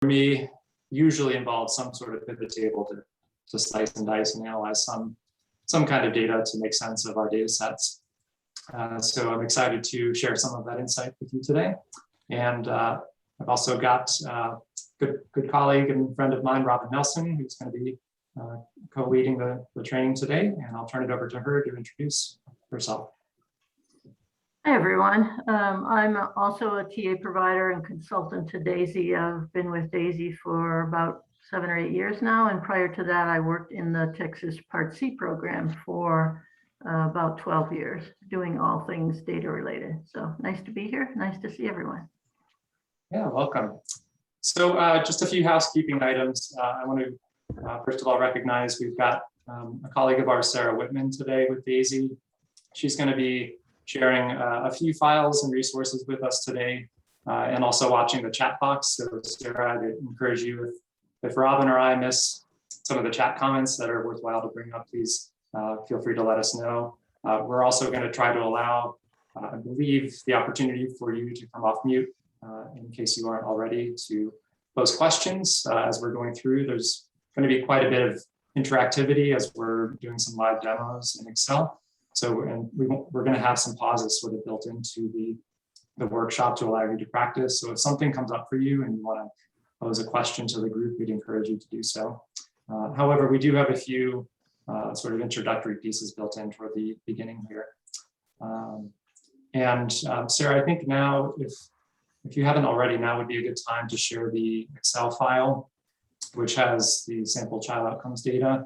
me usually involves some sort of pivot table to slice and dice and analyze some kind of data to make sense of our data sets. So I'm excited to share some of that insight with you today. And I've also got a good colleague and friend of mine, Robin Nelson, who's going to be co-leading the training today. And I'll turn it over to her to introduce herself. Hi, everyone. I'm also a TA provider and consultant to DAISY. I've been with DAISY for about 7 or 8 years now. And prior to that, I worked in the Texas Part C program for about 12 years, doing all things data related. So nice to be here. Nice to see everyone. Yeah, welcome. So just a few housekeeping items. I want to first of all recognize we've got a colleague of ours, Sarah Whitman, today with DAISY. She's going to be sharing a few files and resources with us today, and also watching the chat box. So Sarah, I'd encourage you, if Robin or I miss some of the chat comments that are worthwhile to bring up, please feel free to let us know. We're also going to try to allow, I believe, the opportunity for you to come off mute in case you aren't already, to pose questions as we're going through. There's going to be quite a bit of interactivity as we're doing some live demos in Excel. So, and we're going to have some pauses sort of built into the workshop to allow you to practice. So if something comes up for you and you want to pose a question to the group, we'd encourage you to do so. However, we do have a few sort of introductory pieces built in toward the beginning here. Sarah, I think now, if you haven't already, now would be a good time to share the Excel file, which has the sample child outcomes data.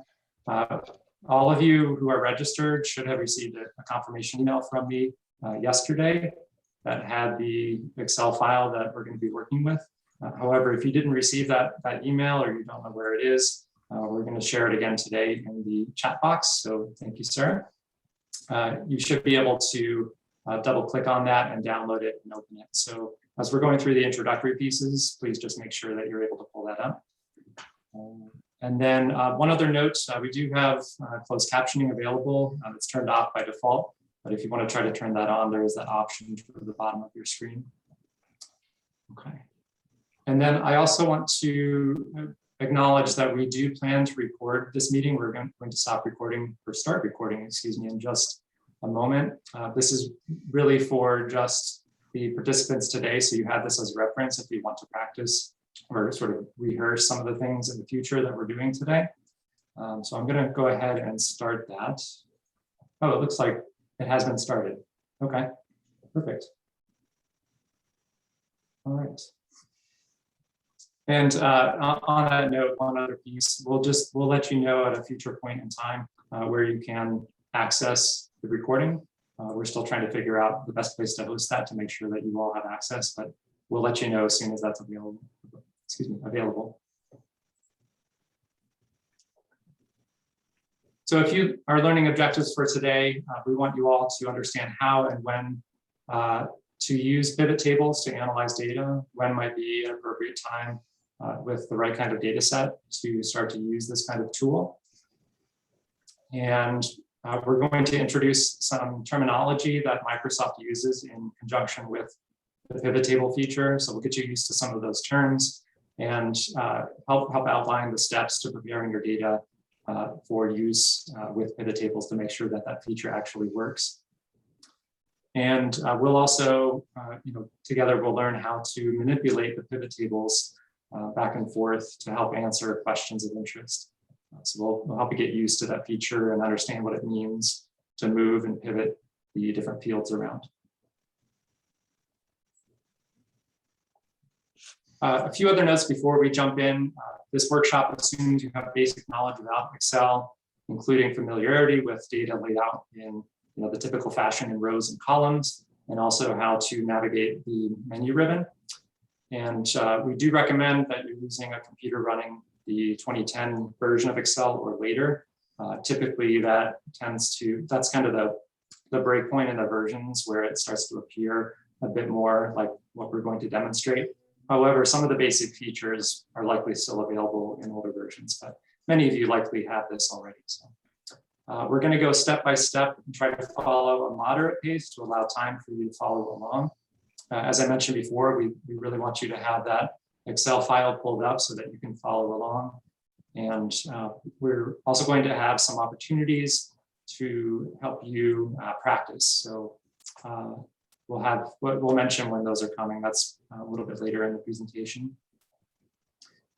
All of you who are registered should have received a confirmation email from me yesterday that had the Excel file that we're going to be working with. However, if you didn't receive that email or you don't know where it is, we're going to share it again today in the chat box. So thank you, Sarah. You should be able to double click on that and download it and open it. So as we're going through the introductory pieces, please just make sure that you're able to pull that up. And then one other note, we do have closed captioning available. It's turned off by default, but if you want to try to turn that on, there is that option toward the bottom of your screen. Okay. And then I also want to acknowledge that we do plan to record this meeting. We're going to stop recording, or start recording, excuse me, in just a moment. This is really for just the participants today, so you have this as reference if you want to practice or sort of rehearse some of the things in the future that we're doing today. So I'm going to go ahead and start that. Oh, it looks like it has been started. Okay, perfect. All right. And on that note, one other piece, we'll let you know at a future point in time where you can access the recording. We're still trying to figure out the best place to host that to make sure that you all have access, but we'll let you know as soon as that's available. Available. So if you are learning objectives for today, we want you all to understand how and when to use pivot tables to analyze data, when might be an appropriate time with the right kind of data set to start to use this kind of tool. And we're going to introduce some terminology that Microsoft uses in conjunction with the pivot table feature. So we'll get you used to some of those terms and help outline the steps to preparing your data for use with pivot tables to make sure that that feature actually works. And we'll also, together we'll learn how to manipulate the pivot tables back and forth to help answer questions of interest. So we'll help you get used to that feature and understand what it means to move and pivot the different fields around. A few other notes before we jump in. This workshop assumes you have basic knowledge about Excel, including familiarity with data laid out in the typical fashion in rows and columns, and also how to navigate the menu ribbon. And we do recommend that you're using a computer running the 2010 version of Excel or later. Typically that's kind of the break point in the versions where it starts to appear a bit more like what we're going to demonstrate. However, some of the basic features are likely still available in older versions, but many of you likely have this already. So we're going to go step by step and try to follow a moderate pace to allow time for you to follow along. As I mentioned before, we really want you to have that Excel file pulled up so that you can follow along. And we're also going to have some opportunities to help you practice. So we'll mention when those are coming. That's a little bit later in the presentation.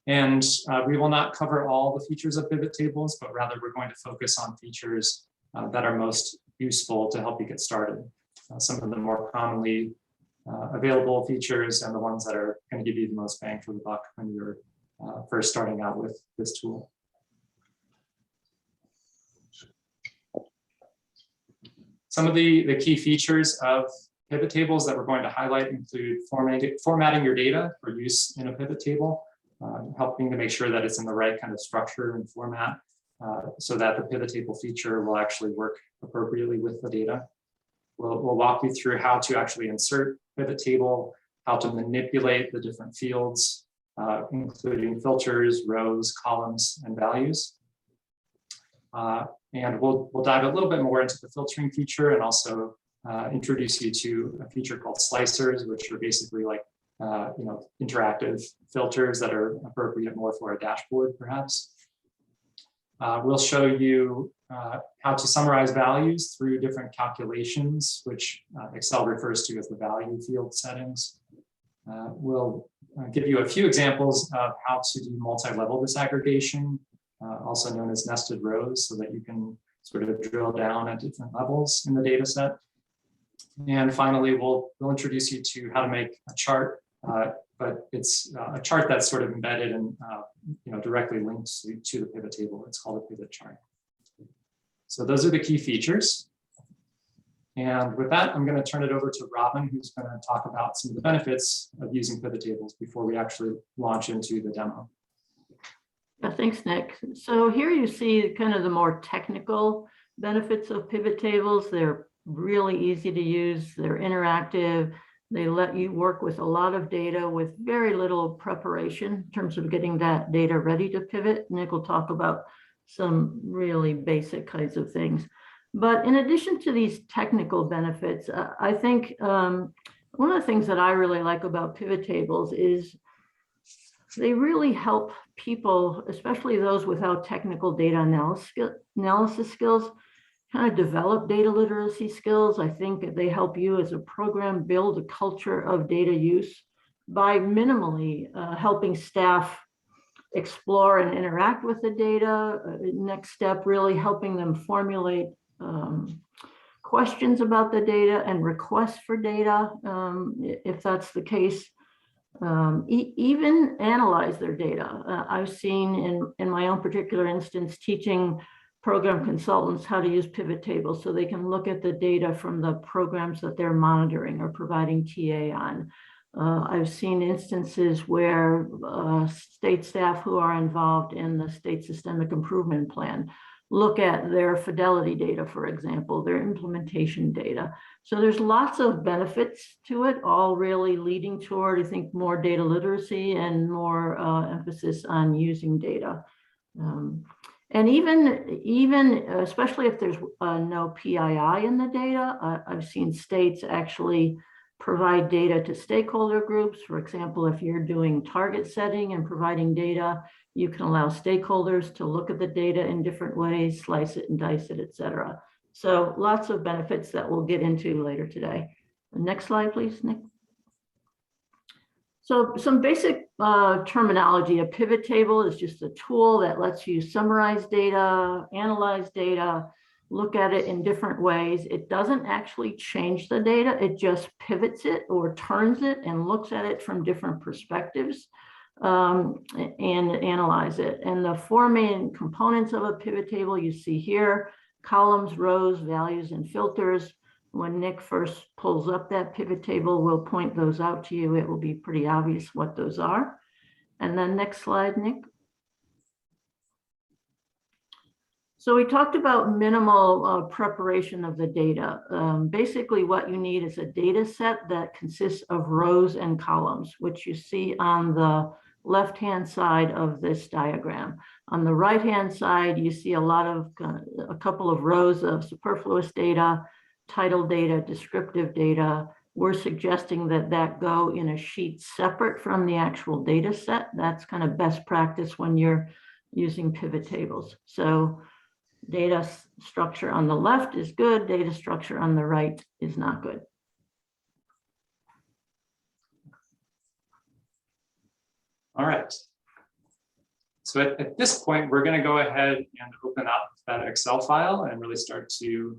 And we will not cover all the features of pivot tables, but rather we're going to focus on features that are most useful to help you get started. Some of the more commonly available features and the ones that are going to give you the most bang for the buck when you're first starting out with this tool. Some of the key features of pivot tables that we're going to highlight include formatting your data for use in a pivot table, helping to make sure that it's in the right kind of structure and format so that the pivot table feature will actually work appropriately with the data. We'll walk you through how to actually insert pivot table, how to manipulate the different fields, including filters, rows, columns, and values. And we'll dive a little bit more into the filtering feature and also introduce you to a feature called slicers, which are basically like interactive filters that are appropriate more for a dashboard, perhaps. We'll show you how to summarize values through different calculations, which Excel refers to as the value field settings. We'll give you a few examples of how to do multi-level disaggregation, also known as nested rows, so that you can sort of drill down at different levels in the data set. And finally, we'll introduce you to how to make a chart, but it's a chart that's sort of embedded and directly linked to the pivot table. It's called a pivot chart. So those are the key features. And with that, I'm going to turn it over to Robin, who's going to talk about some of the benefits of using pivot tables before we actually launch into the demo. Yeah, thanks, Nick. So here you see kind of the more technical benefits of pivot tables. They're really easy to use. They're interactive. They let you work with a lot of data with very little preparation in terms of getting that data ready to pivot. Nick will talk about some really basic kinds of things. But in addition to these technical benefits, I think one of the things that I really like about pivot tables is they really help people, especially those without technical data analysis skills, kind of develop data literacy skills. I think they help you as a program build a culture of data use by minimally helping staff explore and interact with the data. Next step, really helping them formulate questions about the data and requests for data, if that's the case. Even analyze their data. I've seen in my own particular instance teaching program consultants how to use pivot tables so they can look at the data from the programs that they're monitoring or providing TA on. I've seen instances where state staff who are involved in the state systemic improvement plan look at their fidelity data, for example, their implementation data. So there's lots of benefits to it, all really leading toward, I think, more data literacy and more emphasis on using data. And even especially if there's no PII in the data, I've seen states actually provide data to stakeholder groups. For example, if you're doing target setting and providing data, you can allow stakeholders to look at the data in different ways, slice it and dice it, et cetera. So lots of benefits that we'll get into later today. Next slide, please, Nick. So some basic terminology. A pivot table is just a tool that lets you summarize data, analyze data, look at it in different ways. It doesn't actually change the data. It just pivots it or turns it and looks at it from different perspectives and analyze it. And the four main components of a pivot table you see here: columns, rows, values, and filters. When Nick first pulls up that pivot table, we'll point those out to you. It will be pretty obvious what those are. And then next slide, Nick. So we talked about minimal preparation of the data. Basically what you need is a data set that consists of rows and columns, which you see on the left-hand side of this diagram. On the right-hand side, you see a couple of rows of superfluous data, title data, descriptive data, we're suggesting that that go in a sheet separate from the actual data set. That's kind of best practice when you're using pivot tables. So data structure on the left is good, data structure on the right is not good. All right. So at this point, we're going to go ahead and open up that Excel file and really start to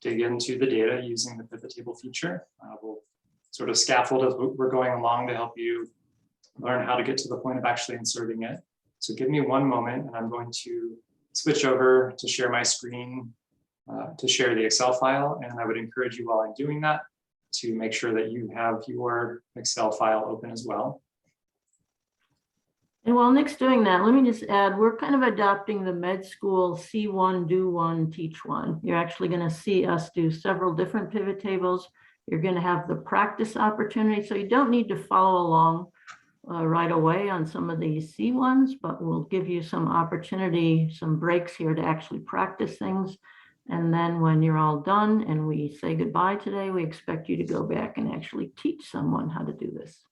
dig into the data using the pivot table feature. We'll sort of scaffold as we're going along to help you learn how to get to the point of actually inserting it. So give me one moment and I'm going to switch over to share my screen to share the Excel file. And I would encourage you while I'm doing that to make sure that you have your Excel file open as well. And while Nick's doing that, let me just add, we're kind of adopting the med school see one, do one, teach one. You're actually going to see us do several different pivot tables. You're going to have the practice opportunity. So you don't need to follow along right away on some of these C ones, but we'll give you some opportunity, some breaks here to actually practice things. And then when you're all done and we say goodbye today, we expect you to go back and actually teach someone how to do this.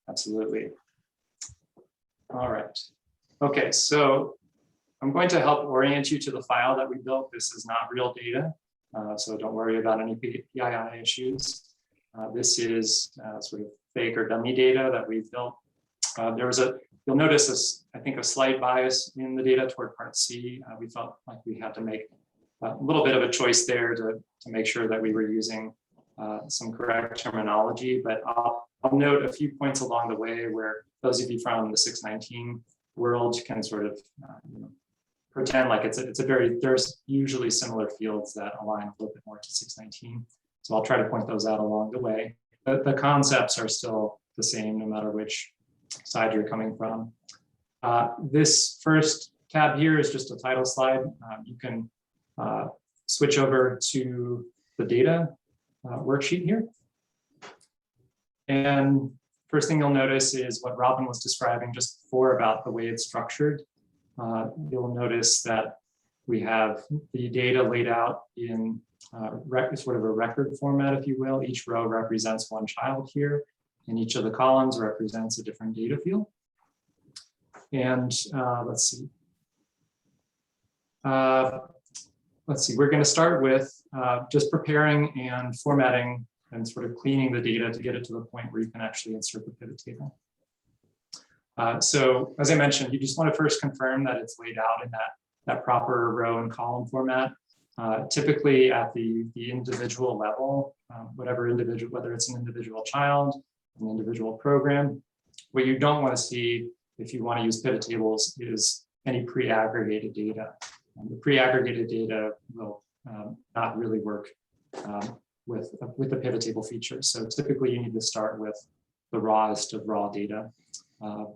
Absolutely. All right. Okay, so I'm going to help orient you to the file that we built. This is not real data, so don't worry about any PII issues. This is sort of fake or dummy data that we've built. You'll notice this, I think, a slight bias in the data toward part C. We felt like we had to make a little bit of a choice there to make sure that we were using some correct terminology, but I'll note a few points along the way where those of you from the 619 world can sort of pretend like there's usually similar fields that align a little bit more to 619. So I'll try to point those out along the way. But the concepts are still the same no matter which side you're coming from. This first tab here is just a title slide. You can switch over to the data worksheet here. And first thing you'll notice is what Robin was describing just before about the way it's structured. You'll notice that we have the data laid out in sort of a record format, if you will. Each row represents one child here, and each of the columns represents a different data field. And let's see. We're going to start with just preparing and formatting and sort of cleaning the data to get it to the point where you can actually insert the pivot table. So as I mentioned, you just want to first confirm that it's laid out in that proper row and column format. Typically at the individual level, whether it's an individual child, an individual program, what you don't want to see if you want to use pivot tables is any pre-aggregated data. The pre-aggregated data will not really work with the pivot table feature. So typically you need to start with the rawest of raw data,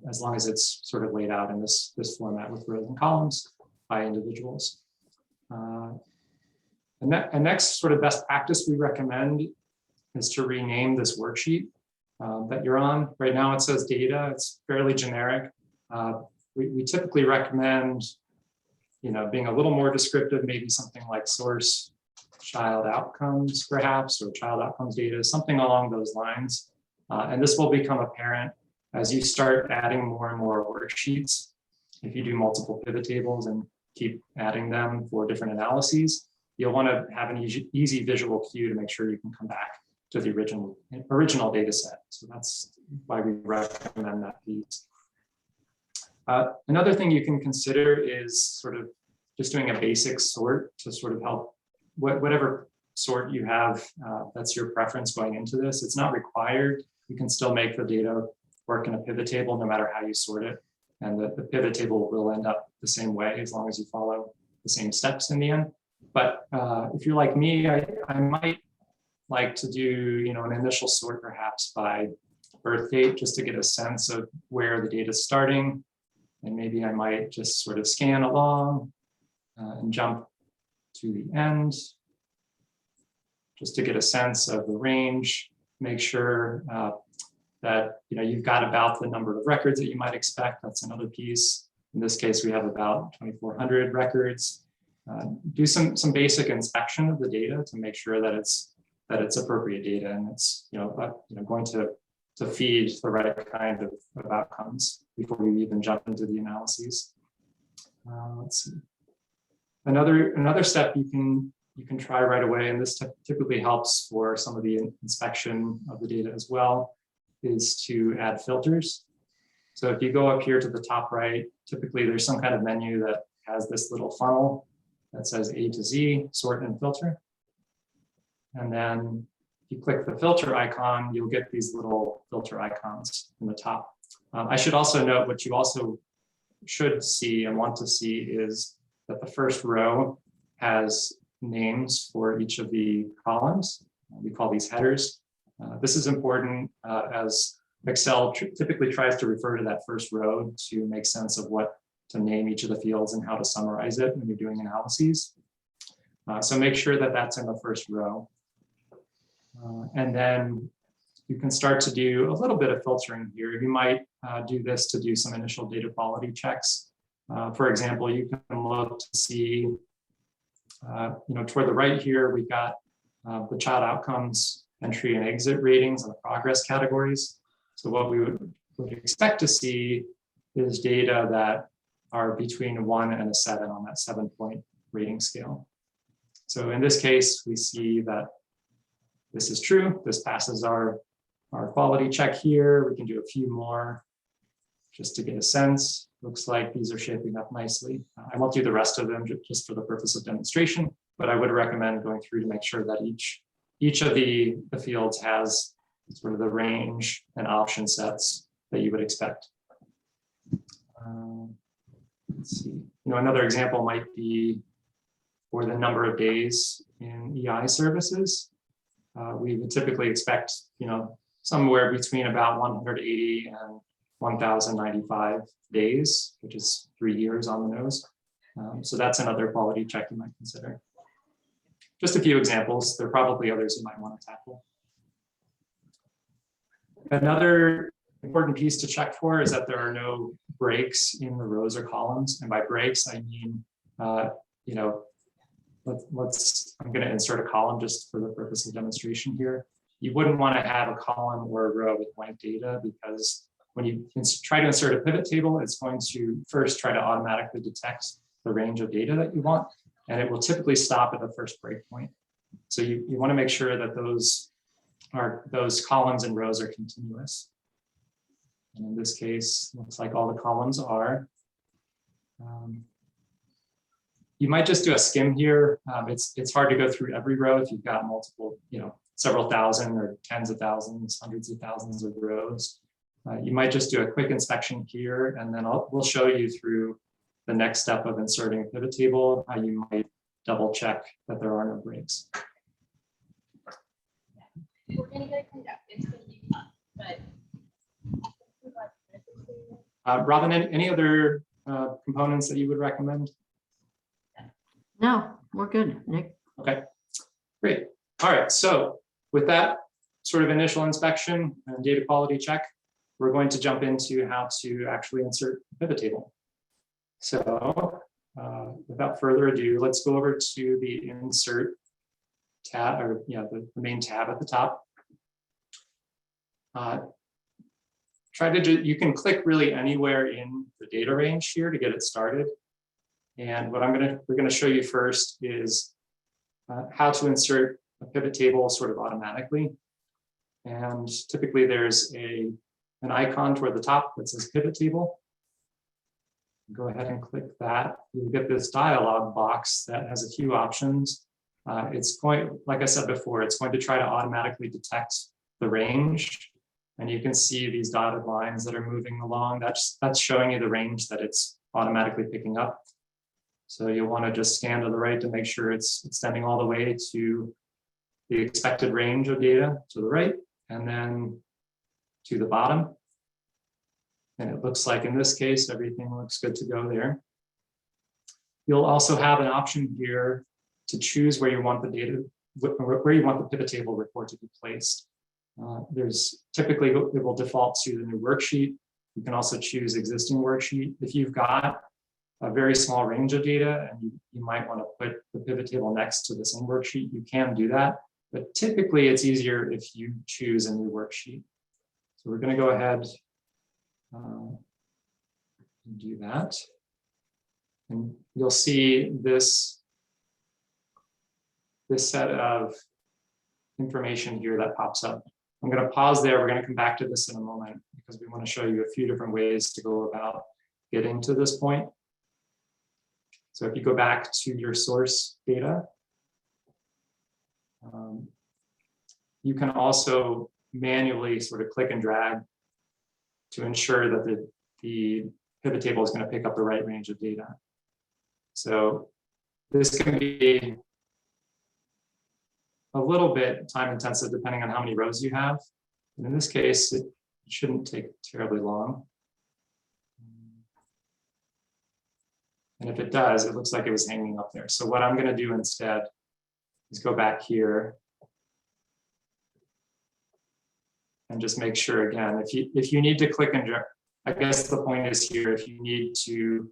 as long as it's sort of laid out in this format with rows and columns by individuals. And next sort of best practice we recommend is to rename this worksheet that you're on. Right now it says data, it's fairly generic. We typically recommend being a little more descriptive, maybe something like source child outcomes, perhaps, or child outcomes data, something along those lines. And this will become apparent as you start adding more and more worksheets. If you do multiple pivot tables and keep adding them for different analyses, you'll want to have an easy visual cue to make sure you can come back to the original data set. So that's why we recommend that piece. Another thing you can consider is sort of just doing a basic sort to sort of help whatever sort you have, that's your preference going into this. It's not required. You can still make the data work in a pivot table no matter how you sort it. And the pivot table will end up the same way as long as you follow the same steps in the end. But if you're like me, I might like to do an initial sort perhaps by birth date just to get a sense of where the data is starting. And maybe I might just sort of scan along and jump to the end just to get a sense of the range, make sure that you've got about the number of records that you might expect. That's another piece. In this case, we have about 2,400 records. Do some basic inspection of the data to make sure that it's that it's appropriate data and it's going to feed the right kind of outcomes before we even jump into the analyses. Let's see. Another step you can try right away, and this typically helps for some of the inspection of the data as well, is to add filters. So if you go up here to the top right, typically there's some kind of menu that has this little funnel that says A to Z, sort and filter. And then if you click the filter icon, you'll get these little filter icons in the top. I should also note what you also should see and want to see is that the first row has names for each of the columns. We call these headers. This is important as Excel typically tries to refer to that first row to make sense of what to name each of the fields and how to summarize it when you're doing analyses. So make sure that that's in the first row. And then you can start to do a little bit of filtering here. You might do this to do some initial data quality checks. For example, you can look to see, toward the right here, we've got the child outcomes, entry and exit ratings and the progress categories. So what we would expect to see is data that are between a 1 and a 7 on that 7-point rating scale. So in this case, we see that this is true. This passes our quality check here. We can do a few more just to get a sense. Looks like these are shaping up nicely. I won't do the rest of them just for the purpose of demonstration, but I would recommend going through to make sure that each of the fields has sort of the range and option sets that you would expect. Let's see. Another example might be for the number of days in EI services. We would typically expect, somewhere between about 180 and 1,095 days, which is 3 years on the nose. So that's another quality check you might consider. Just a few examples. There are probably others you might want to tackle. Another important piece to check for is that there are no breaks in the rows or columns. And by breaks, I mean, I'm going to insert a column just for the purpose of demonstration here. You wouldn't want to have a column or a row with blank data because when you try to insert a pivot table, it's going to first try to automatically detect the range of data that you want, and it will typically stop at the first breakpoint. So you want to make sure that those columns and rows are continuous. And in this case, looks like all the columns are. You might just do a skim here. It's hard to go through every row if you've got multiple, several thousand or tens of thousands, hundreds of thousands of rows. You might just do a quick inspection here, and then we'll show you through the next step of inserting a pivot table, how you might double check that there are no breaks. We're going to get it cleaned up. It's going to be fun, but Robin, any other components that you would recommend? No, we're good, Nick. Okay, great. All right, so with that sort of initial inspection and data quality check, we're going to jump into how to actually insert a pivot table. So without further adu, let's go over to the insert tab, or the main tab at the top. You can click really anywhere in the data range here to get it started. And what we're going to show you first is how to insert a pivot table sort of automatically. And typically there's an icon toward the top that says pivot table. Go ahead and click that. You'll get this dialog box that has a few options. It's going, like I said before, it's going to try to automatically detect the range. And you can see these dotted lines that are moving along. That's showing you the range that it's automatically picking up. So you'll want to just scan to the right to make sure it's extending all the way to the expected range of data to the right, and then to the bottom. And it looks like in this case, everything looks good to go there. You'll also have an option here to choose where you want the data, where you want the pivot table report to be placed. There's typically, it will default to the new worksheet. You can also choose existing worksheet. If you've got a very small range of data and you might want to put the pivot table next to the same worksheet, you can do that. but typically it's easier if you choose a new worksheet. So we're going to go ahead and do that. And you'll see this set of information here that pops up. I'm going to pause there. We're going to come back to this in a moment because we want to show you a few different ways to go about getting to this point. So if you go back to your source data, you can also manually sort of click and drag to ensure that the pivot table is going to pick up the right range of data. So this can be a little bit time intensive depending on how many rows you have. And in this case, it shouldn't take terribly long. And if it does, it looks like it was hanging up there. So what I'm going to do instead is go back here and just make sure again, if you need to click and drag, I guess the point is here, if you need to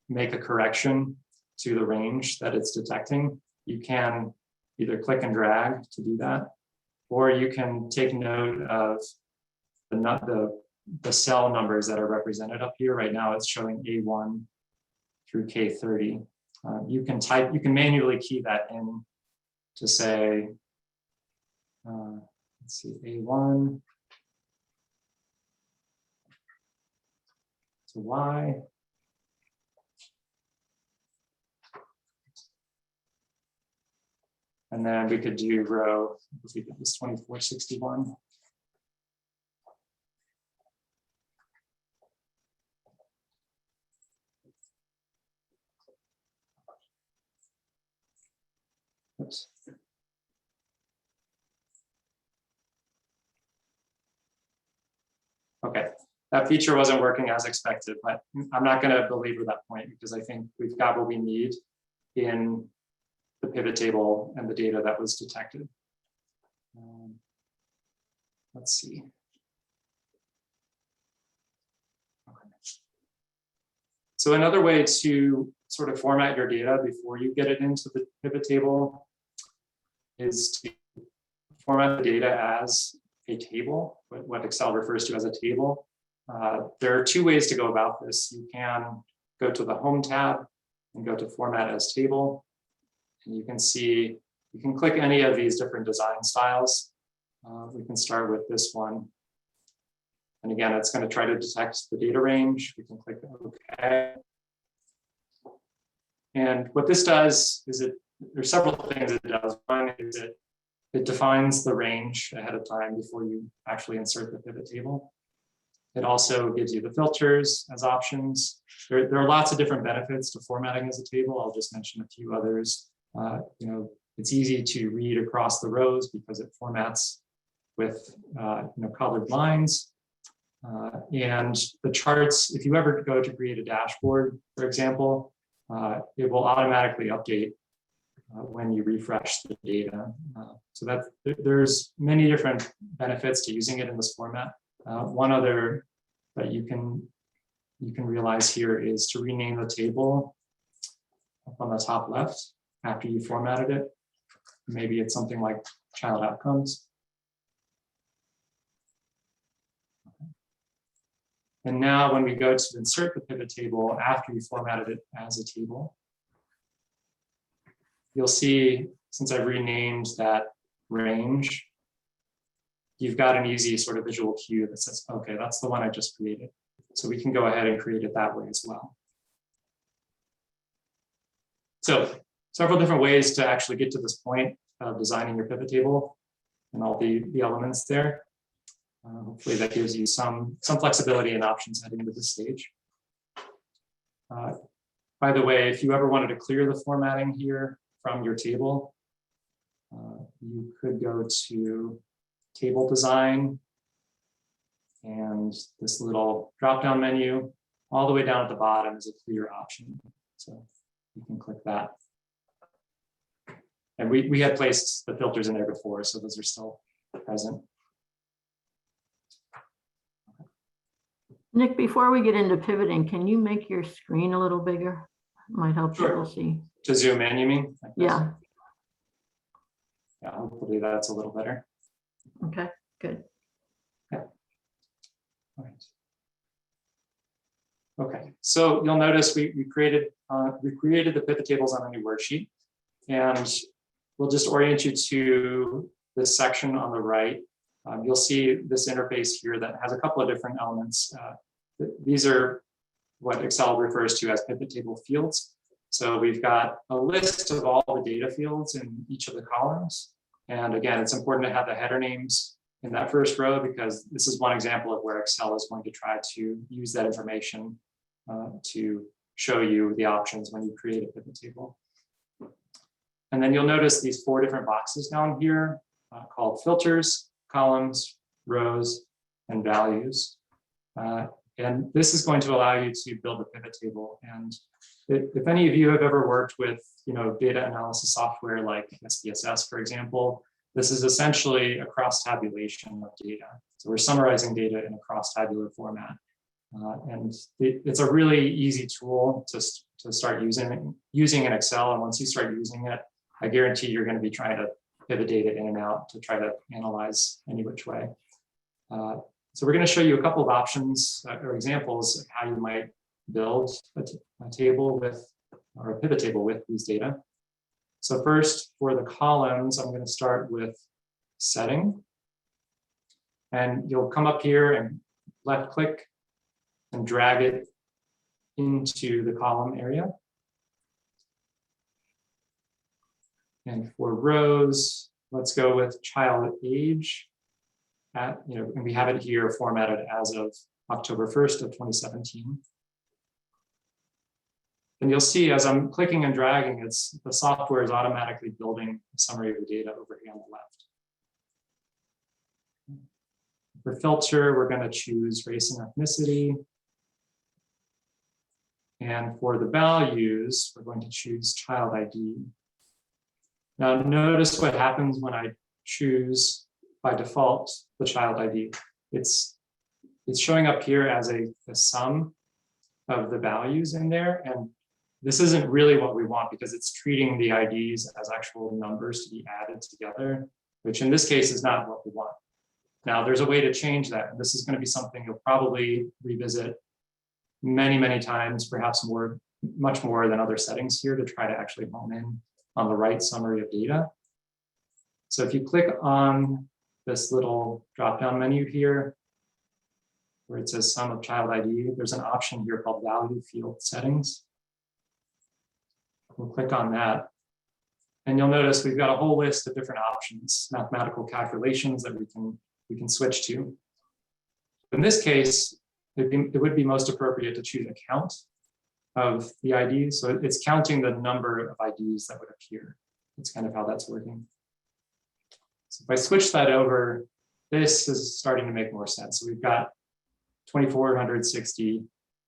make a correction to the range that it's detecting, you can either click and drag to do that, or you can take note of the cell numbers that are represented up here. Right now it's showing A1 through K30. You can manually key that in to say, let's see, A1 to Y. And then we could do row, if we did this 2461. Oops. Okay, that feature wasn't working as expected, but I'm not going to belabor that point because I think we've got what we need in the pivot table and the data that was detected. Let's see. Okay. So another way to sort of format your data before you get it into the pivot table is to format the data as a table, what Excel refers to as a table. There are two ways to go about this. You can go to the Home tab and go to Format as Table. And you can see, you can click any of these different design styles. We can start with this one. And again, it's going to try to detect the data range. We can click OK. And what this does is there's several things it does. One is it defines the range ahead of time before you actually insert the pivot table. It also gives you the filters as options. There are lots of different benefits to formatting as a table. I'll just mention a few others. It's easy to read across the rows because it formats with colored lines. And the charts, if you ever go to create a dashboard, for example, it will automatically update when you refresh the data. So there's many different benefits to using it in this format. One other that you can realize here is to rename the table up on the top left after you formatted it. Maybe it's something like child outcomes. And now when we go to insert the pivot table after you formatted it as a table, you'll see, since I've renamed that range, you've got an easy sort of visual cue that says, okay, that's the one I just created. So we can go ahead and create it that way as well. So several different ways to actually get to this point of designing your pivot table and all the elements there. Hopefully that gives you some flexibility and options heading into this stage. By the way, if you ever wanted to clear the formatting here from your table, you could go to Table Design and this little drop-down menu. All the way down at the bottom is a clear option. So you can click that. And we had placed the filters in there before, so those are still present. Nick, before we get into pivoting, can you make your screen a little bigger? Might help Sure. people see. To zoom in, you mean? Like this? Yeah. Yeah, hopefully that's a little better. Okay, good. All right. Okay, so you'll notice we created the pivot tables on a new worksheet, and we'll just orient you to this section on the right. You'll see this interface here that has a couple of different elements. These are what Excel refers to as pivot table fields. So we've got a list of all the data fields in each of the columns. And again, it's important to have the header names in that first row because this is one example of where Excel is going to try to use that information to show you the options when you create a pivot table. And then you'll notice these 4 different boxes down here called filters, columns, rows, and values. And this is going to allow you to build a pivot table. And if any of you have ever worked with data analysis software like SPSS, for example, this is essentially a cross-tabulation of data. So we're summarizing data in a cross-tabular format. And it's a really easy tool to start using in Excel. And once you start using it, I guarantee you're going to be trying to pivot data in and out to try to analyze any which way. So we're going to show you a couple of options or examples of how you might build a table with, or a pivot table with these data. So first, for the columns, I'm going to start with setting. And you'll come up here and left click and drag it into the column area. And for rows, let's go with child age. And we have it here formatted as of October 1st of 2017. And you'll see as I'm clicking and dragging, the software is automatically building a summary of the data over here on the left. For filter, we're going to choose race and ethnicity. And for the values, we're going to choose child ID. Now notice what happens when I choose by default the child ID. It's showing up here as a sum of the values in there. And this isn't really what we want because it's treating the IDs as actual numbers to be added together, which in this case is not what we want. Now there's a way to change that. And this is going to be something you'll probably revisit many, many times, perhaps much more than other settings here to try to actually hone in on the right summary of data. So if you click on this little drop-down menu here, where it says sum of child ID, there's an option here called value field settings. We'll click on that. And you'll notice we've got a whole list of different options, mathematical calculations that we can switch to. In this case, it would be most appropriate to choose a count of the IDs. So it's counting the number of IDs that would appear. That's kind of how that's working. So if I switch that over, this is starting to make more sense. So we've got 2,460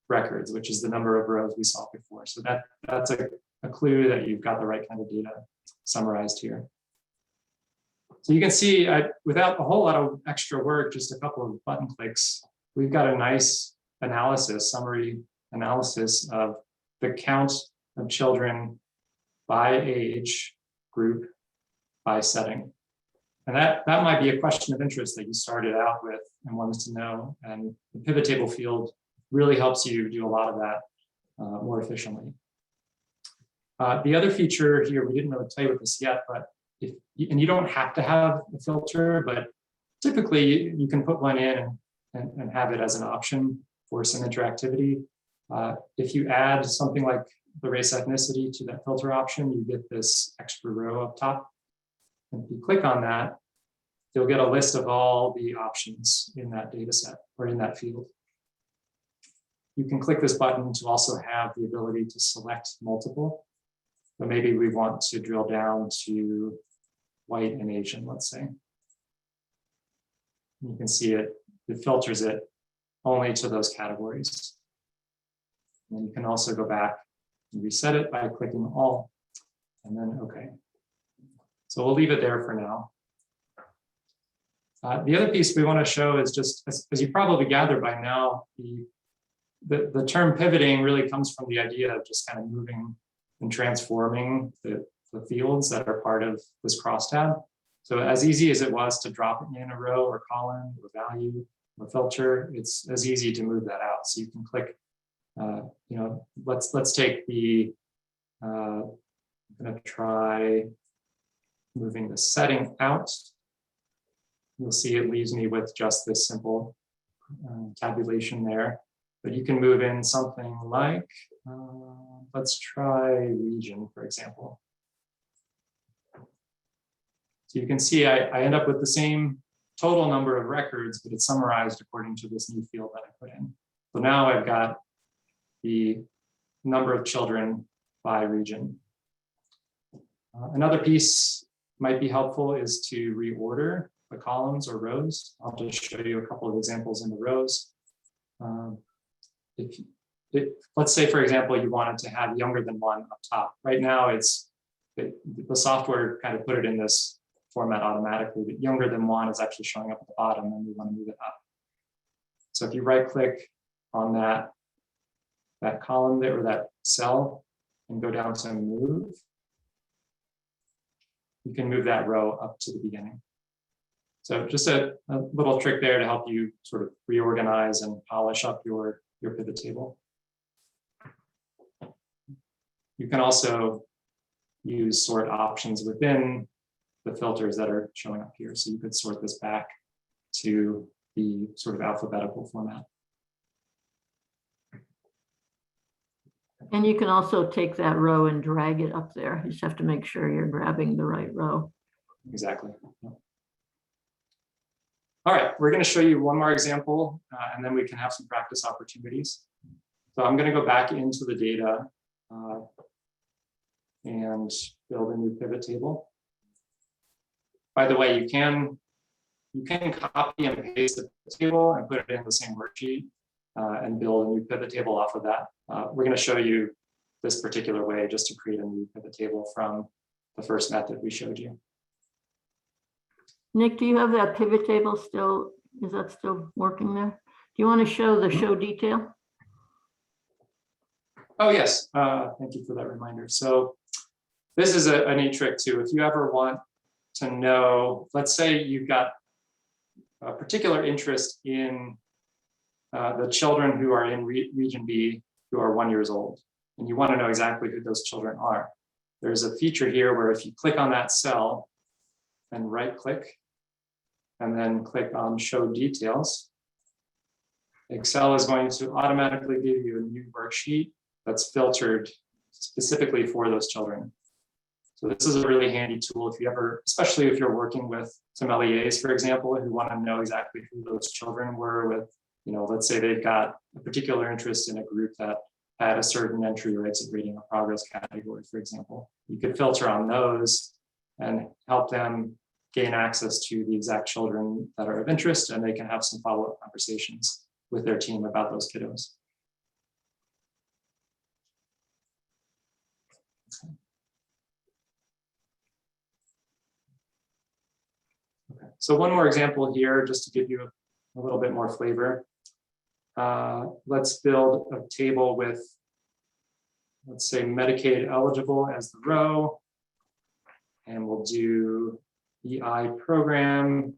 records, which is the number of rows we saw before. So that's a clue that you've got the right kind of data summarized here. So you can see without a whole lot of extra work, just a couple of button clicks, we've got a nice summary analysis of the count of children by age group by setting. And that might be a question of interest that you started out with and wanted to know. And the pivot table field really helps you do a lot of that more efficiently. The other feature here, we didn't really play with this yet, but and you don't have to have a filter, but typically you can put one in and have it as an option for some interactivity. If you add something like the race ethnicity to that filter option, you get this extra row up top. And if you click on that, you'll get a list of all the options in that data set or in that field. You can click this button to also have the ability to select multiple. So maybe we want to drill down to white and Asian, let's say. You can see it filters it only to those categories. And you can also go back and reset it by clicking all and then OK. So we'll leave it there for now. The other piece we want to show is just, as you probably gathered by now, the term pivoting really comes from the idea of just kind of moving and transforming the fields that are part of this crosstab. So as easy as it was to drop it in a row or column or value or filter, it's as easy to move that out. So you can click, let's take the, I'm gonna try moving the setting out. You'll see it leaves me with just this simple tabulation there, but you can move in something like, let's try region, for example. So you can see I end up with the same total number of records, but it's summarized according to this new field that I put in. So now I've got the number of children by region. Another piece might be helpful is to reorder the columns or rows. I'll just show you a couple of examples in the rows. Let's say, for example, you wanted to have younger than 1 up top. Right now, the software kind of put it in this format automatically, but younger than 1 is actually showing up at the bottom, and we want to move it up. So if you right-click on that column there, or that cell, and go down to move, you can move that row up to the beginning. So just a little trick there to help you sort of reorganize and polish up your pivot table. You can also use sort options within the filters that are showing up here. So you could sort this back to the sort of alphabetical format. And you can also take that row and drag it up there. You just have to make sure you're grabbing the right row. Exactly. All right, we're going to show you one more example, and then we can have some practice opportunities. So I'm going to go back into the data and build a new pivot table. By the way, you can copy and paste the table and put it in the same worksheet and build a new pivot table off of that. We're going to show you this particular way just to create a new pivot table from the first method we showed you. Nick, do you have that pivot table still? Is that still working there? Do you want to show the show detail? Oh, yes. Thank you for that reminder. So this is a neat trick too. If you ever want to know, let's say you've got a particular interest in the children who are in region B who are 1 year old, and you want to know exactly who those children are. There's a feature here where if you click on that cell and right click, and then click on show details, Excel is going to automatically give you a new worksheet that's filtered specifically for those children. So this is a really handy tool if you ever, especially if you're working with sommeliers, for example, who want to know exactly who those children were with, let's say they've got a particular interest in a group that had a certain entry or exit rating or progress category, for example. You could filter on those and help them gain access to the exact children that are of interest, and they can have some follow-up conversations with their team about those kiddos. Okay. So one more example here, just to give you a little bit more flavor. Let's build a table with, let's say, Medicaid eligible as the row, and we'll do EI program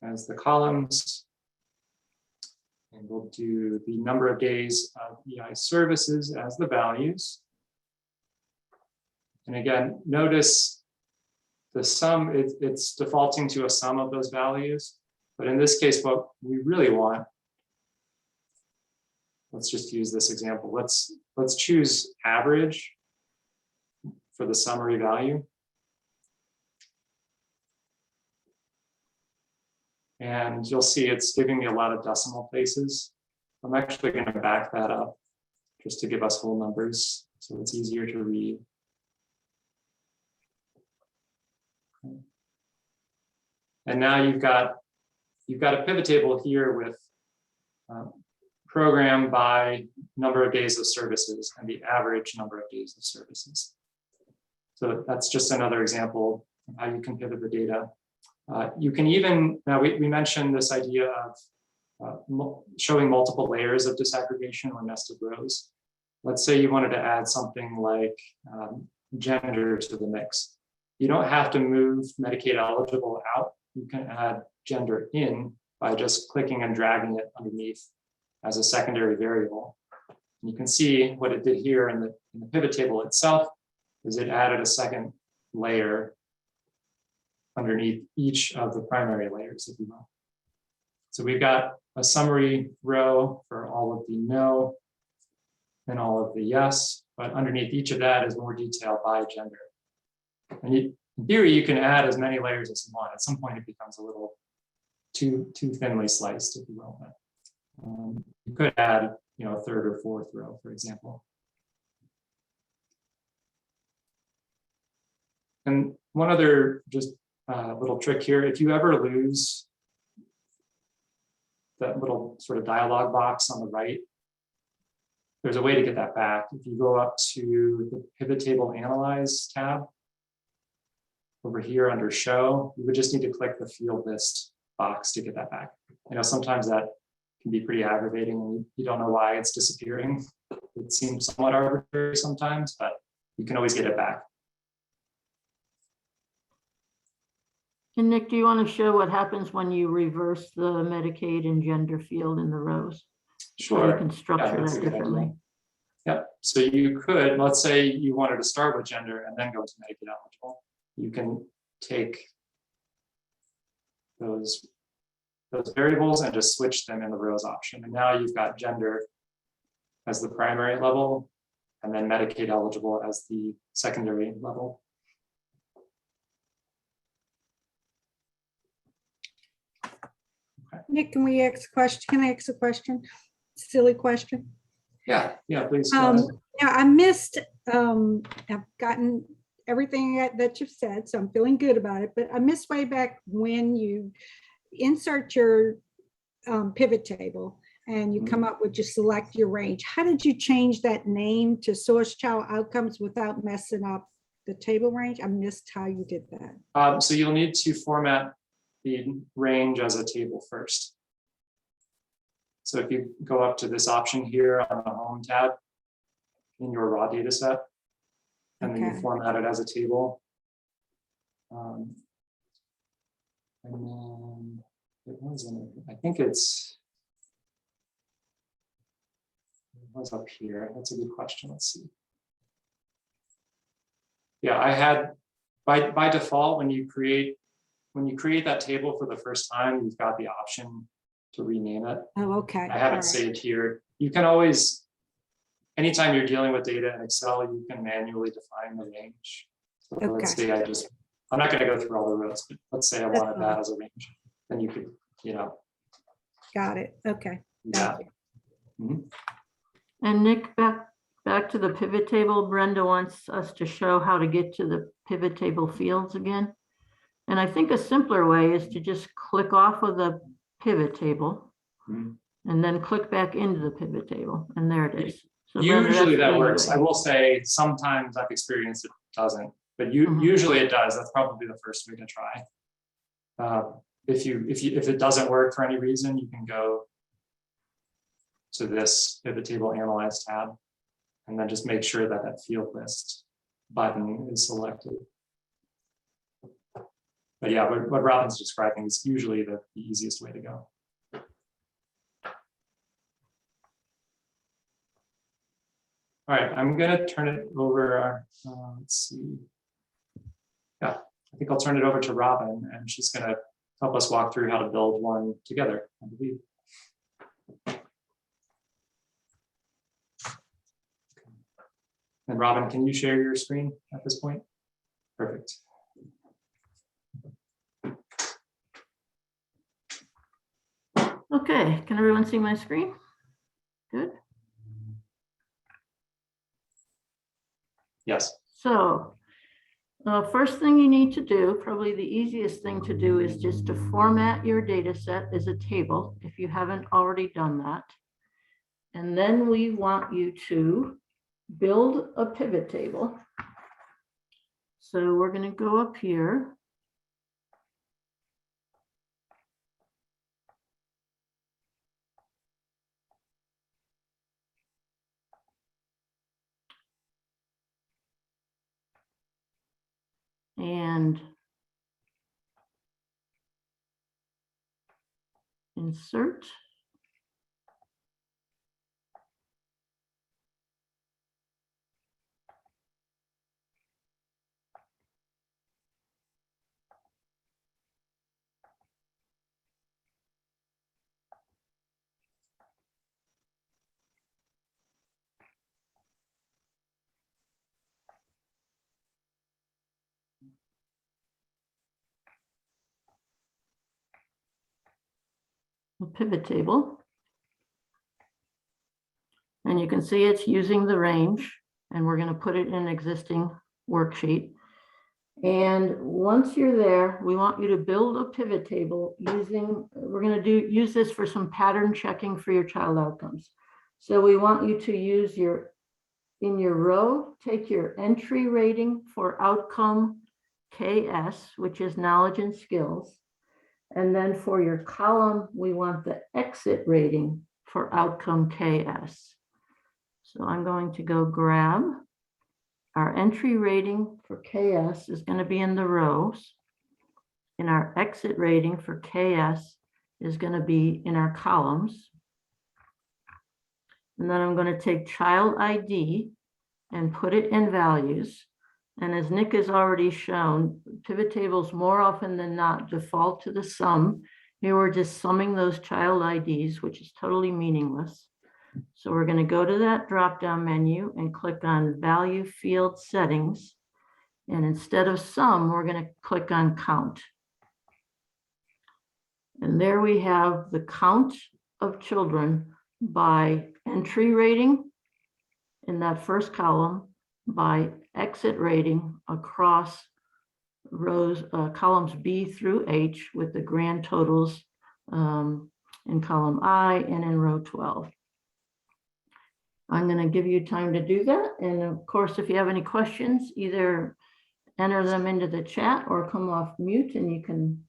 as the columns, and we'll do the number of days of EI services as the values. And again, notice the sum, it's defaulting to a sum of those values, but in this case, what we really want, let's just use this example. Let's choose average for the summary value. And you'll see it's giving me a lot of decimal places. I'm actually going to back that up just to give us whole numbers so it's easier to read. And now you've got a pivot table here with program by number of days of services and the average number of days of services. So that's just another example of how you can pivot the data. You can even, now we mentioned this idea of showing multiple layers of disaggregation or nested rows. Let's say you wanted to add something like gender to the mix. You don't have to move Medicaid eligible out. You can add gender in by just clicking and dragging it underneath as a secondary variable. And you can see what it did here in the pivot table itself is it added a second layer underneath each of the primary layers, if you will. So we've got a summary row for all of the no and all of the yes, but underneath each of that is more detail by gender. And in theory, you can add as many layers as you want. At some point, it becomes a little too thinly sliced, if you will. But, you could add, a third or fourth row, for example. And one other just little trick here, if you ever lose that little sort of dialog box on the right, there's a way to get that back. If you go up to the pivot table analyze tab, over here under show, you would just need to click the field list box to get that back. Sometimes that can be pretty aggravating and you don't know why it's disappearing. It seems somewhat arbitrary sometimes, but you can always get it back. And Nick, do you want to show what happens when you reverse the Medicaid and gender field in the rows? Sure. So you can structure that differently. Yep. So you could, let's say you wanted to start with gender and then go to Medicaid eligible. You can take those variables and just switch them in the rows option. And now you've got gender as the primary level and then Medicaid eligible as the secondary level. Nick, can we ask a question? Can I ask a question? Silly question. Yeah, please. Yeah, I missed, I've gotten everything that you've said, so I'm feeling good about it, but I missed way back when you insert your pivot table and you come up with just select your range. How did you change that name to source child outcomes without messing up the table range? I missed how you did that. So you'll need to format the range as a table first. So if you go up to this option here on the home tab in your raw data set, and then you format it as a table. And then it was I think it was up here. That's a good question. Let's see. Yeah, I had by default when you create that table for the first time, you've got the option to rename it. Oh, okay. I have it saved here. You can always, anytime you're dealing with data in Excel, you can manually define the range. So let's say I'm not going to go through all the rows, but let's say I wanted that as a range. Then you could, Got it. Okay. Yeah. And Nick, back to the pivot table, Brenda wants us to show how to get to the pivot table fields again. And I think a simpler way is to just click off of the pivot table and then click back into the pivot table. And there it is. So usually that works. I will say sometimes I've experienced it doesn't, but usually it does. That's probably the first way to try. If it doesn't work for any reason, you can go to this pivot table analyze tab and then just make sure that that field list button is selected. But yeah, what Robin's describing is usually the easiest way to go. All right, I'm gonna turn it over, let's see. Yeah, I think I'll turn it over to Robin and she's gonna help us walk through how to build one together, I believe. And Robin, can you share your screen at this point? Perfect. Okay, can everyone see my screen? Good. Yes. So first thing you need to do, probably the easiest thing to do, is just to format your data set as a table if you haven't already done that. And then we want you to build a pivot table. So we're going to go up here. And and insert. The pivot table. And you can see it's using the range, and we're going to put it in an existing worksheet. And once you're there, we want you to build a pivot table using, we're going to use this for some pattern checking for your child outcomes. So we want you to use in your row, take your entry rating for outcome KS, which is knowledge and skills. And then for your column, we want the exit rating for outcome KS. So I'm going to go grab our entry rating for KS is going to be in the rows, and our exit rating for KS is going to be in our columns. And then I'm going to take child ID and put it in values. And as Nick has already shown, pivot tables more often than not default to the sum. Here we're just summing those child IDs, which is totally meaningless. So we're going to go to that drop-down menu and click on value field settings. And instead of sum, we're going to click on count. And there we have the count of children by entry rating in that first column, by exit rating across rows, columns B through H, with the grand totals in column I and in row 12. I'm going to give you time to do that. And of course, if you have any questions, either enter them into the chat or come off mute and you can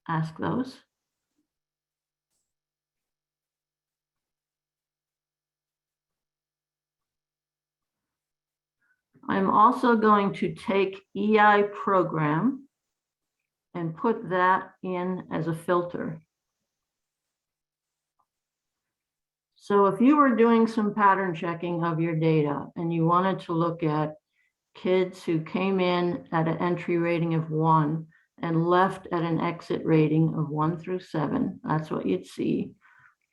ask those. I'm also going to take EI program and put that in as a filter. So if you were doing some pattern checking of your data and you wanted to look at kids who came in at an entry rating of 1 and left at an exit rating of 1 through 7, that's what you'd see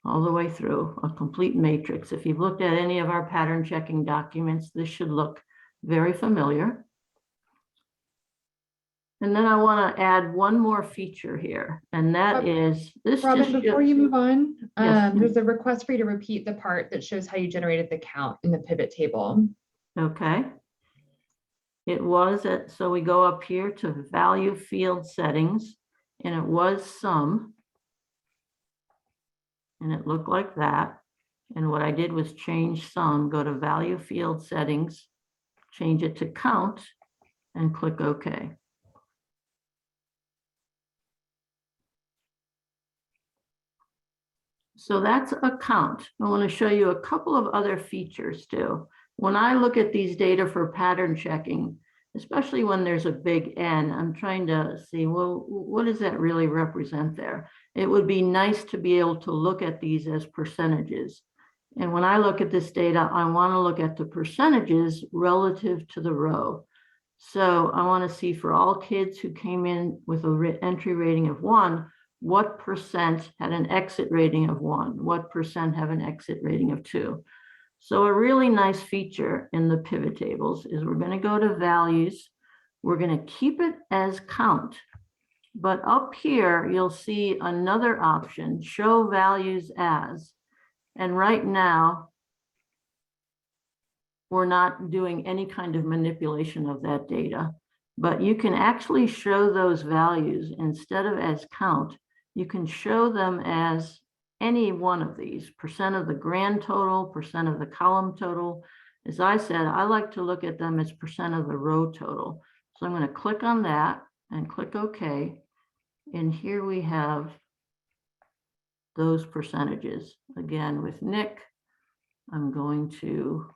all the way through, a complete matrix. If you've looked at any of our pattern checking documents, this should look very familiar. And then I want to add one more feature here, and that is this. Robin, before you move on, Yes. there's a request for you to repeat the part that shows how you generated the count in the pivot table. Okay. It was at, so we go up here to value field settings, and it was sum, and it looked like that. And what I did was change sum, go to value field settings, change it to count, and click OK. So that's a count. I want to show you a couple of other features too. When I look at these data for pattern checking, especially when there's a big N, I'm trying to see, well, what does that really represent there? It would be nice to be able to look at these as percentages. And when I look at this data, I want to look at the percentages relative to the row. So I want to see for all kids who came in with an entry rating of 1, what percent had an exit rating of 1? What percent have an exit rating of 2? So a really nice feature in the pivot tables is we're going to go to values. We're going to keep it as count. But up here, you'll see another option, show values as. And right now, we're not doing any kind of manipulation of that data. But you can actually show those values instead of as count. You can show them as any one of these, percent of the grand total, percent of the column total. As I said, I like to look at them as percent of the row total. So I'm going to click on that and click OK. And here we have those percentages. Again, with Nick, I'm going to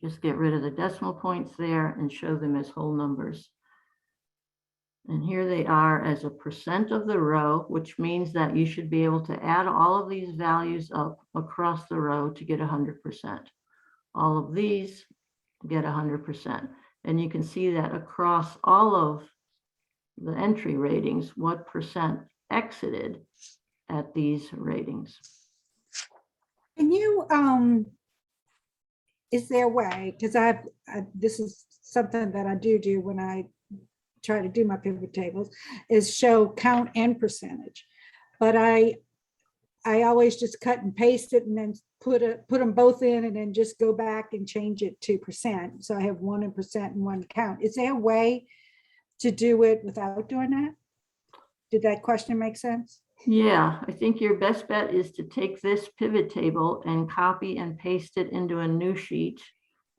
just get rid of the decimal points there and show them as whole numbers. And here they are as a percent of the row, which means that you should be able to add all of these values up across the row to get 100%. All of these get 100%. And you can see that across all of the entry ratings, what percent exited at these ratings. Can you, is there a way, because this is something that I do when I try to do my pivot tables, is show count and percentage. But I always just cut and paste it and then put them both in and then just go back and change it to percent. So I have one in percent and one count. Is there a way to do it without doing that? Did that question make sense? Yeah, I think your best bet is to take this pivot table and copy and paste it into a new sheet,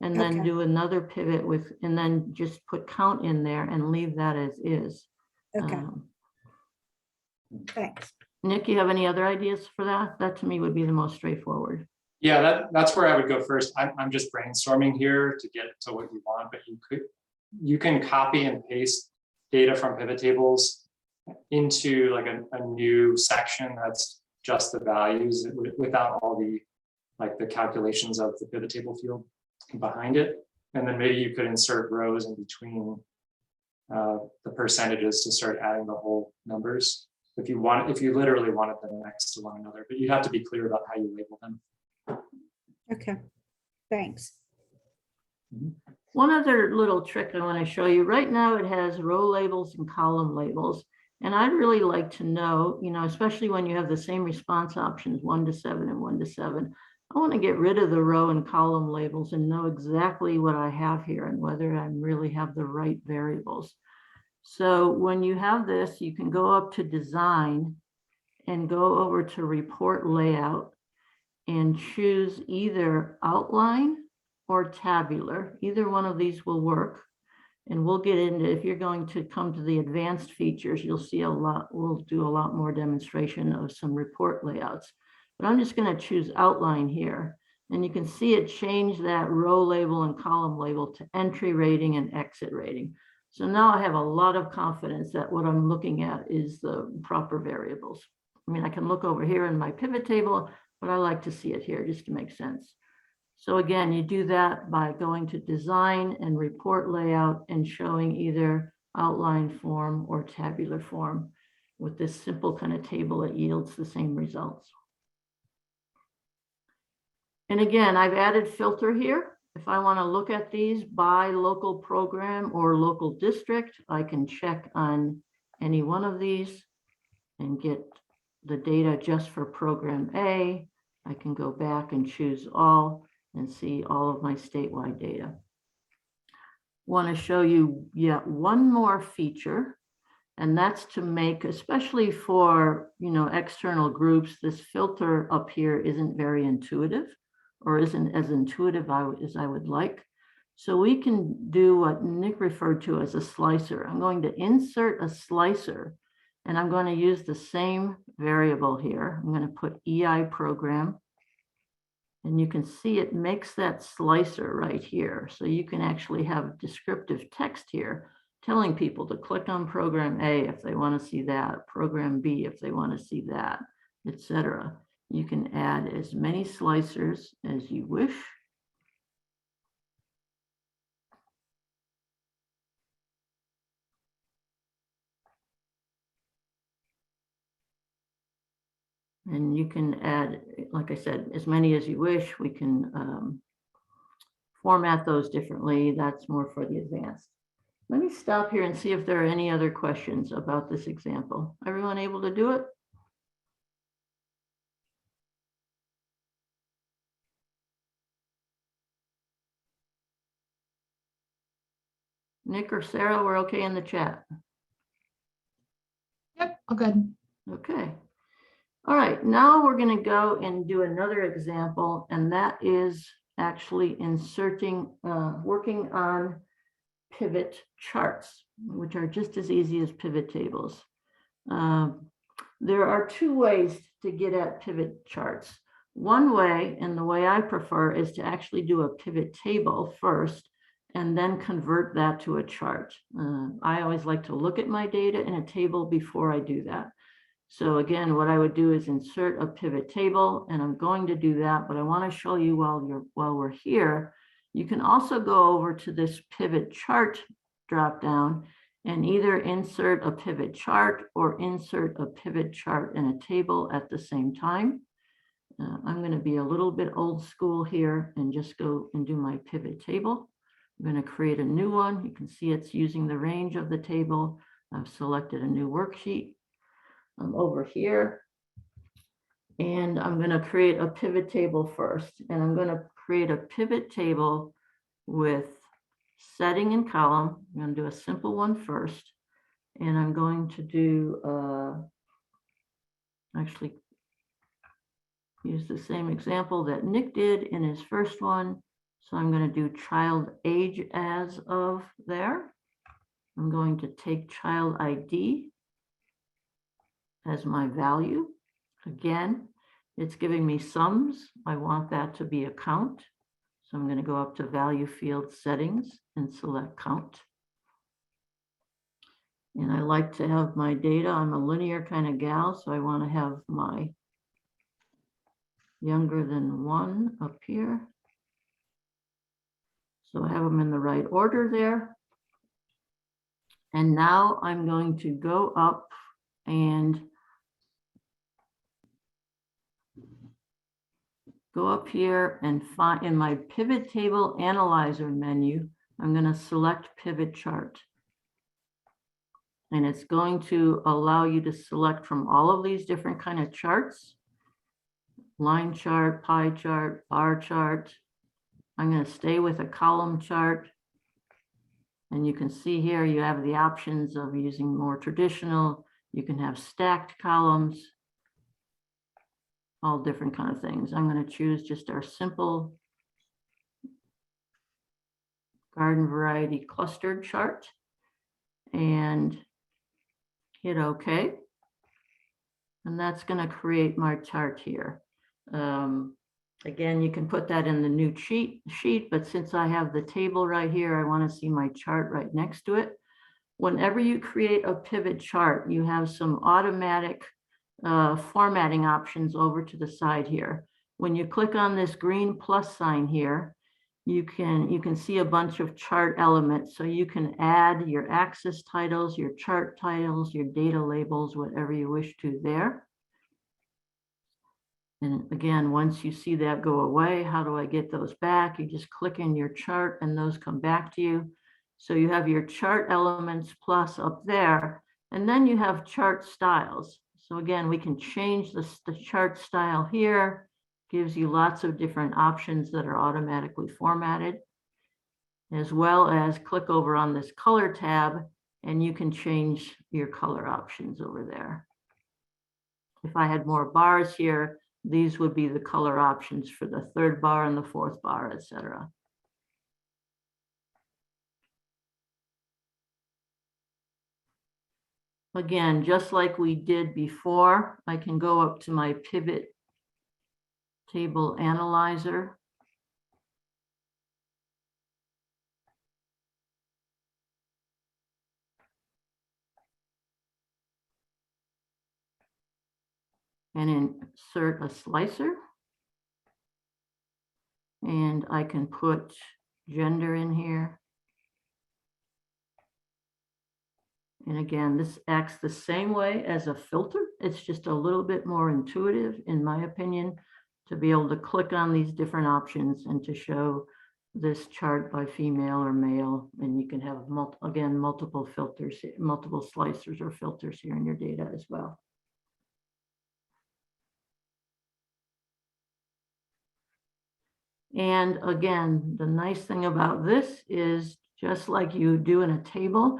and then Okay. do another pivot with, and then just put count in there and leave that as is. Okay, thanks. Nick, you have any other ideas for that? That to me would be the most straightforward. Yeah, that's where I would go first. I'm just brainstorming here to get to what you want, but you can copy and paste data from pivot tables into like a new section that's just the values without all the like the calculations of the pivot table field behind it. And then maybe you could insert rows in between the percentages to start adding the whole numbers if you literally wanted them next to one another, but you have to be clear about how you label them. Okay, thanks. One other little trick I want to show you. Right now it has row labels and column labels. And I'd really like to know, especially when you have the same response options, 1 to 7 and 1 to 7, I want to get rid of the row and column labels and know exactly what I have here and whether I really have the right variables. So when you have this, you can go up to design and go over to report layout and choose either outline or tabular. Either one of these will work. And we'll get into, if you're going to come to the advanced features, you'll see we'll do a lot more demonstration of some report layouts. But I'm just going to choose outline here. And you can see it change that row label and column label to entry rating and exit rating. So now I have a lot of confidence that what I'm looking at is the proper variables. I mean, I can look over here in my pivot table, but I like to see it here just to make sense. So again, you do that by going to design and report layout and showing either outline form or tabular form. With this simple kind of table, it yields the same results. And again, I've added filter here. If I want to look at these by local program or local district, I can check on any one of these and get the data just for program A. I can go back and choose all and see all of my statewide data. Want to show you yet one more feature, and that's to make, especially for external groups, this filter up here isn't very intuitive, or isn't as intuitive as I would like. So we can do what Nick referred to as a slicer. I'm going to insert a slicer, and I'm going to use the same variable here. I'm going to put EI program. And you can see it makes that slicer right here. So you can actually have descriptive text here telling people to click on program A if they want to see that, program B if they want to see that, etc. You can add as many slicers as you wish. And you can add, like I said, as many as you wish. We can format those differently. That's more for the advanced. Let me stop here and see if there are any other questions about this example. Everyone able to do it? Nick or Sarah, we're okay in the chat. Yep, all good. Okay. All right, now we're going to go and do another example, and that is actually inserting, working on pivot charts, which are just as easy as pivot tables. There are two ways to get at pivot charts. One way, and the way I prefer, is to actually do a pivot table first and then convert that to a chart. I always like to look at my data in a table before I do that. So again, what I would do is insert a pivot table, and I'm going to do that, but I want to show you while we're here, you can also go over to this pivot chart dropdown and either insert a pivot chart or insert a pivot chart in a table at the same time. I'm going to be a little bit old school here and just go and do my pivot table. I'm going to create a new one. You can see it's using the range of the table. I've selected a new worksheet. I'm over here, and I'm going to create a pivot table first. And I'm going to create a pivot table with setting and column. I'm going to do a simple one first. And I'm going to do, actually use the same example that Nick did in his first one. So I'm going to do child age as of there. I'm going to take child ID as my value. Again, it's giving me sums. I want that to be a count. So I'm going to go up to value field settings and select count. And I like to have my data. I'm a linear kind of gal, so I want to have my younger than 1 up here. So I have them in the right order there. And now I'm going to go up and go up here and find in my pivot table analyzer menu, I'm going to select pivot chart. And it's going to allow you to select from all of these different kind of charts. Line chart, pie chart, bar chart. I'm going to stay with a column chart. And you can see here you have the options of using more traditional. You can have stacked columns, all different kind of things. I'm going to choose just our simple garden variety clustered chart and hit OK. And that's going to create my chart here. Again, you can put that in the new sheet, but since I have the table right here, I want to see my chart right next to it. Whenever you create a pivot chart, you have some automatic formatting options over to the side here. When you click on this green plus sign here, you can see a bunch of chart elements. So you can add your axis titles, your chart titles, your data labels, whatever you wish to there. And again, once you see that go away, how do I get those back? You just click in your chart and those come back to you. So you have your chart elements plus up there, and then you have chart styles. So again, we can change the chart style here. Gives you lots of different options that are automatically formatted, as well as click over on this color tab and you can change your color options over there. If I had more bars here, these would be the color options for the 3rd bar and the 4th bar, etc. Again, just like we did before, I can go up to my pivot table analyzer. And insert a slicer. And I can put gender in here. And again, this acts the same way as a filter. It's just a little bit more intuitive, in my opinion, to be able to click on these different options and to show this chart by female or male. And you can have, again, multiple filters, multiple slicers or filters here in your data as well. And again, the nice thing about this is just like you do in a table,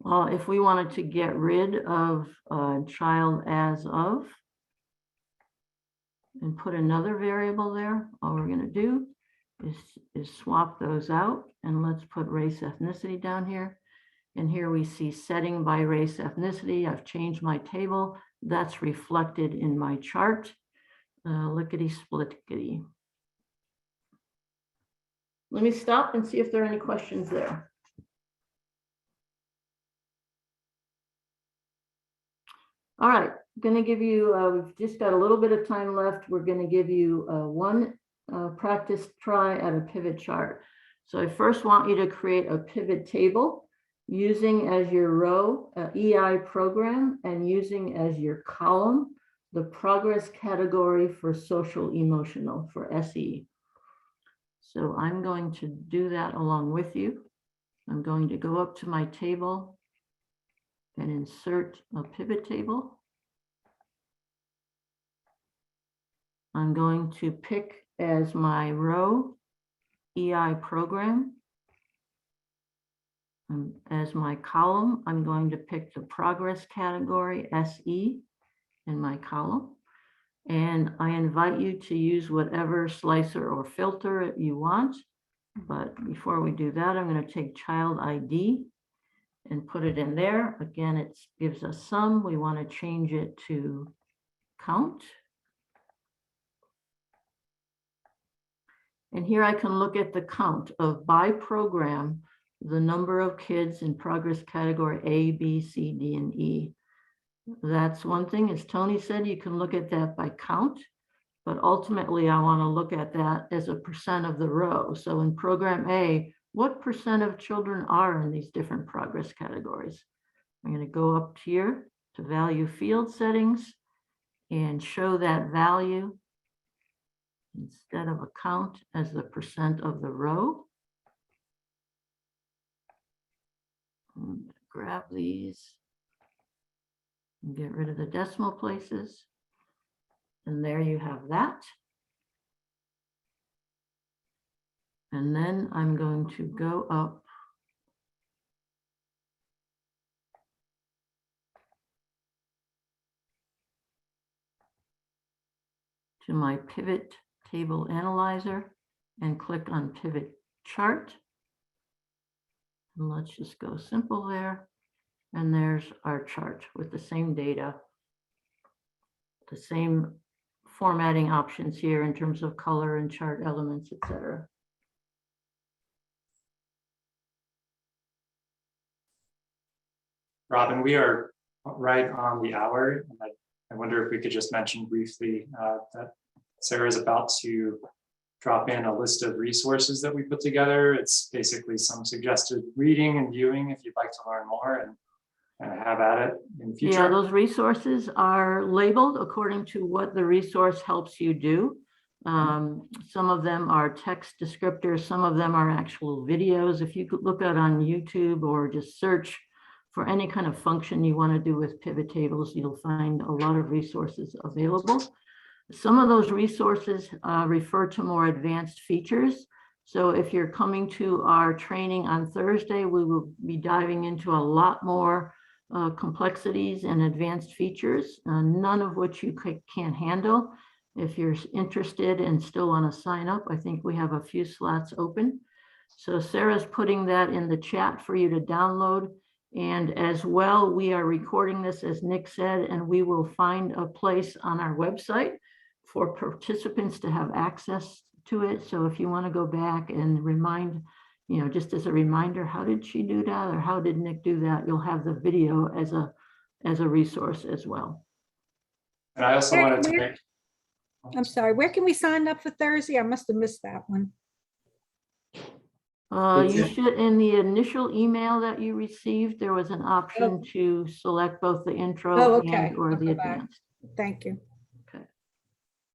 if we wanted to get rid of child as of and put another variable there, all we're going to do is swap those out, and let's put race ethnicity down here. And here we see setting by race ethnicity. I've changed my table. That's reflected in my chart. lickety splitkety. Let me stop and see if there are any questions there. All right, going to give you, we've just got a little bit of time left. We're going to give you one practice try at a pivot chart. So I first want you to create a pivot table using as your row EI program and using as your column the progress category for social emotional for SE. So I'm going to do that along with you. I'm going to go up to my table and insert a pivot table. I'm going to pick as my row EI program. And as my column, I'm going to pick the progress category SE in my column. And I invite you to use whatever slicer or filter you want. But before we do that, I'm going to take child ID and put it in there. Again, it gives us sum. We want to change it to count. And here I can look at the count of by program, the number of kids in progress category A, B, C, D, and E. That's one thing. As Tony said, you can look at that by count, but ultimately I want to look at that as a percent of the row. So in program A, what percent of children are in these different progress categories? I'm going to go up here to value field settings and show that value instead of a count as the percent of the row. Grab these and get rid of the decimal places. And there you have that. And then I'm going to go up to my pivot table analyzer and click on pivot chart. And let's just go simple there. And there's our chart with the same data, the same formatting options here in terms of color and chart elements, etc. Robin, we are right on the hour. I wonder if we could just mention briefly that Sarah is about to drop in a list of resources that we put together. It's basically some suggested reading and viewing if you'd like to learn more and have at it in the future. Yeah, those resources are labeled according to what the resource helps you do. Some of them are text descriptors, some of them are actual videos. If you could look at on YouTube or just search for any kind of function you want to do with pivot tables, you'll find a lot of resources available. Some of those resources refer to more advanced features. So if you're coming to our training on Thursday, we will be diving into a lot more complexities and advanced features, none of which you can't handle. If you're interested and still want to sign up, I think we have a few slots open. So Sarah's putting that in the chat for you to download. And as well, we are recording this, as Nick said, and we will find a place on our website for participants to have access to it. So if you want to go back and remind, you know, just as a reminder, how did she do that or how did Nick do that? You'll have the video as a resource as well. And I also wanted to make. I'm sorry, where can we sign up for Thursday? I must have missed that one. You should, in the initial email that you received, there was an option to select both the intro and or the advanced. Thank you. Okay.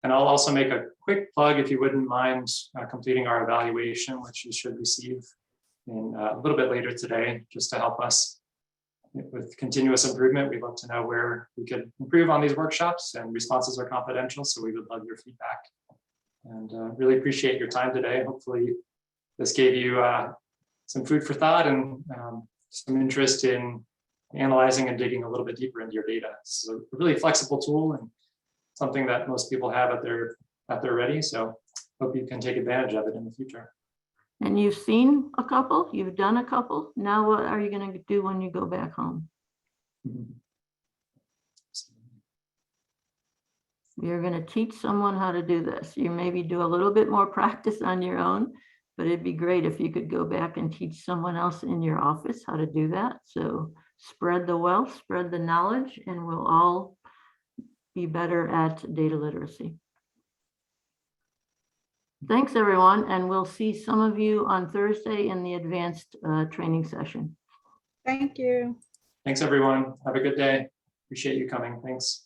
And I'll also make a quick plug, if you wouldn't mind completing our evaluation, which you should receive in a little bit later today, just to help us with continuous improvement. We'd love to know where we could improve on these workshops, and responses are confidential, so we would love your feedback. And really appreciate your time today. Hopefully this gave you some food for thought and some interest in analyzing and digging a little bit deeper into your data. It's a really flexible tool and something that most people have at their ready. So hope you can take advantage of it in the future. And you've seen a couple, you've done a couple. Now what are you going to do when you go back home? You're going to teach someone how to do this. You maybe do a little bit more practice on your own, but it'd be great if you could go back and teach someone else in your office how to do that. So spread the wealth, spread the knowledge, and we'll all be better at data literacy. Thanks, everyone, and we'll see some of you on Thursday in the advanced training session. Thank you. Thanks, everyone. Have a good day. Appreciate you coming. Thanks.